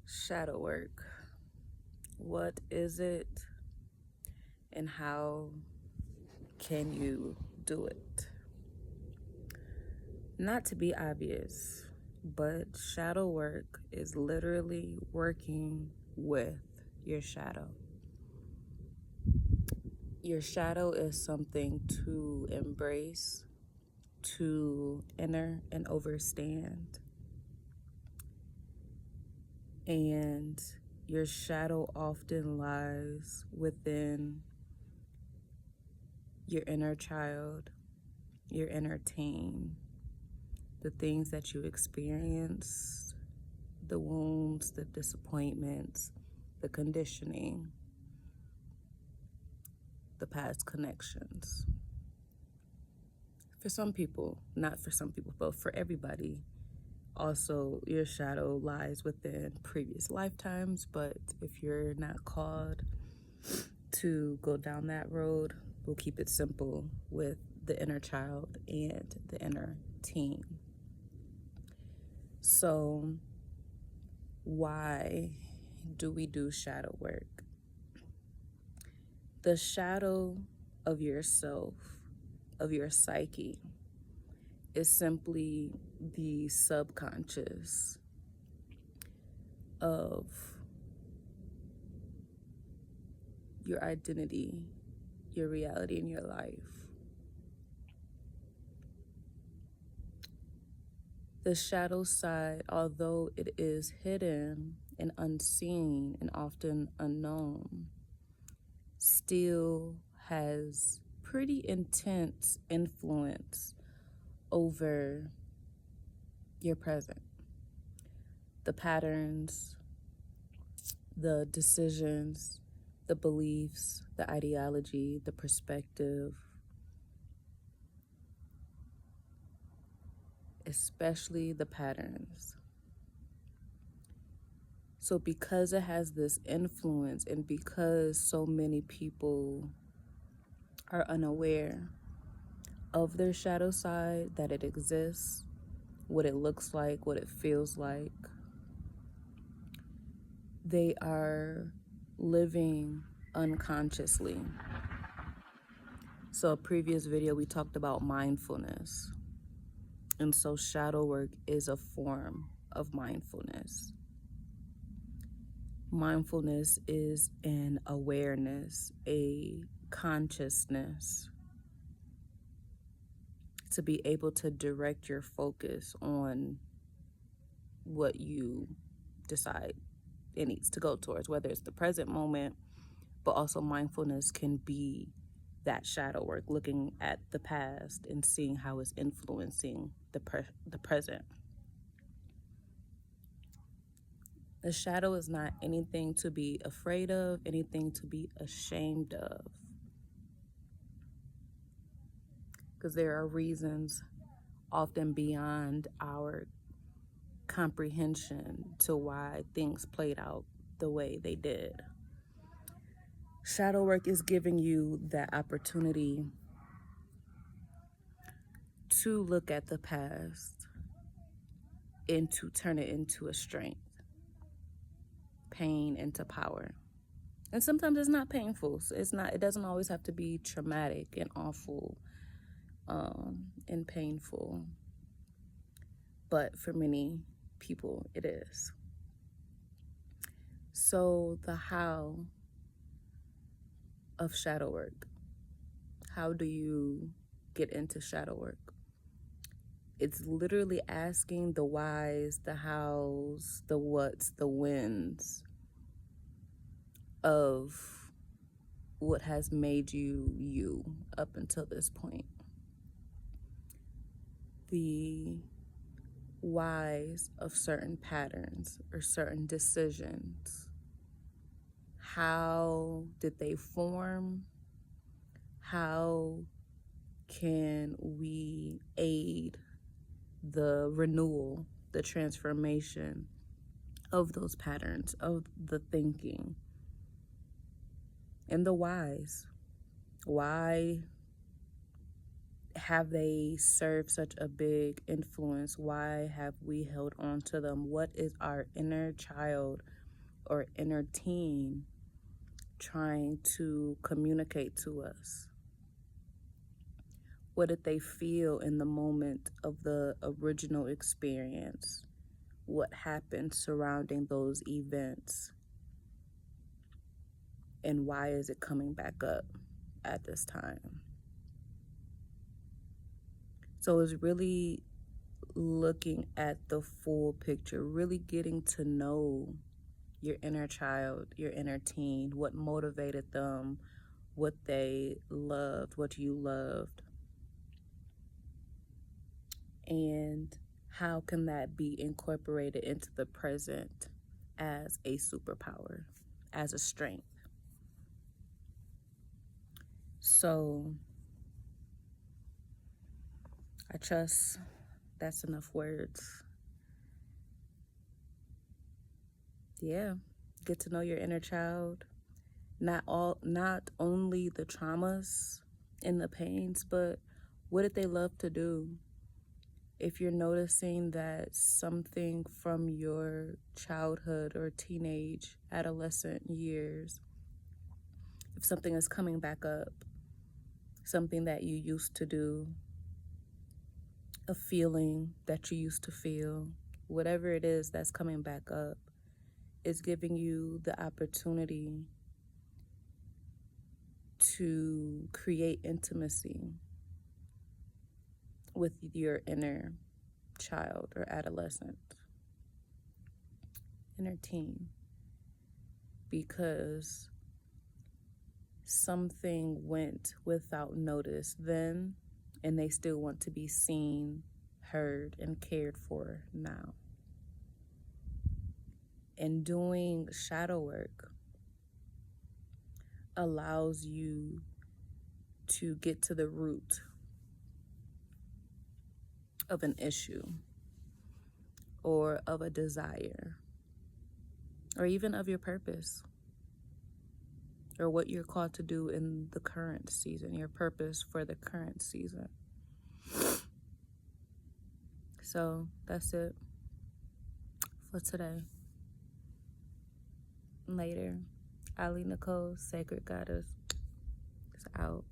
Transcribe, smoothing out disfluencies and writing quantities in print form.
Shadow work. What is it and how can you do it? Not to be obvious, but shadow work is literally working with your shadow. Your shadow is something to embrace, to enter and overstand. And your shadow often lies within your inner child, your inner teen, the things that you experienced, the wounds, the disappointments, the conditioning, the past connections. For some people, not for some people, but for everybody, also your shadow lies within previous lifetimes. But if you're not called to go down that road, we'll keep it simple with the inner child and the inner teen. So, why do we do shadow work? The shadow of yourself, of your psyche, is simply the subconscious of your identity, your reality, and your life. The shadow side, although it is hidden and unseen and often unknown, still has pretty intense influence over your present. The patterns, the decisions, the beliefs, the ideology, the perspective, especially the patterns. So because it has this influence and because so many people are unaware of their shadow side, that it exists, what it looks like, what it feels like, they are living unconsciously. So a previous video we talked about mindfulness. And so shadow work is a form of mindfulness. Mindfulness is an awareness, a consciousness, to be able to direct your focus on what you decide it needs to go towards, whether it's the present moment, but also mindfulness can be that shadow work, looking at the past and seeing how it's influencing the present. The shadow is not anything to be afraid of, anything to be ashamed of. Because there are reasons often beyond our comprehension to why things played out the way they did. Shadow work is giving you that opportunity to look at the past and to turn it into a strength, pain into power. And sometimes it's not painful. So it doesn't always have to be traumatic and awful and painful. But for many people, it is. So the how of shadow work. How do you get into shadow work? It's literally asking the whys, the hows, the whats, the whens of what has made you you up until this point. The whys of certain patterns or certain decisions. How did they form? How can we aid the renewal, the transformation of those patterns, of the thinking? And the whys. Why have they served such a big influence? Why have we held on to them? What is our inner child or inner teen trying to communicate to us? What did they feel in the moment of the original experience? What happened surrounding those events? And why is it coming back up at this time? So it's really looking at the full picture, really getting to know your inner child, your inner teen, what motivated them, what they loved, what you loved. And how can that be incorporated into the present as a superpower, as a strength? So I trust that's enough words. Yeah, get to know your inner child. Not only the traumas and the pains, but what did they love to do? If you're noticing that something from your childhood or teenage, adolescent years, if something is coming back up, something that you used to do, a feeling that you used to feel, whatever it is that's coming back up, is giving you the opportunity to create intimacy with your inner child or adolescent, inner teen, because something went without notice then, and they still want to be seen, heard, and cared for now. And doing shadow work allows you to get to the root of an issue or of a desire or even of your purpose or what you're called to do in the current season, your purpose for the current season. So that's it for today. Later. Ali Nicole, Sacred Goddess, is out.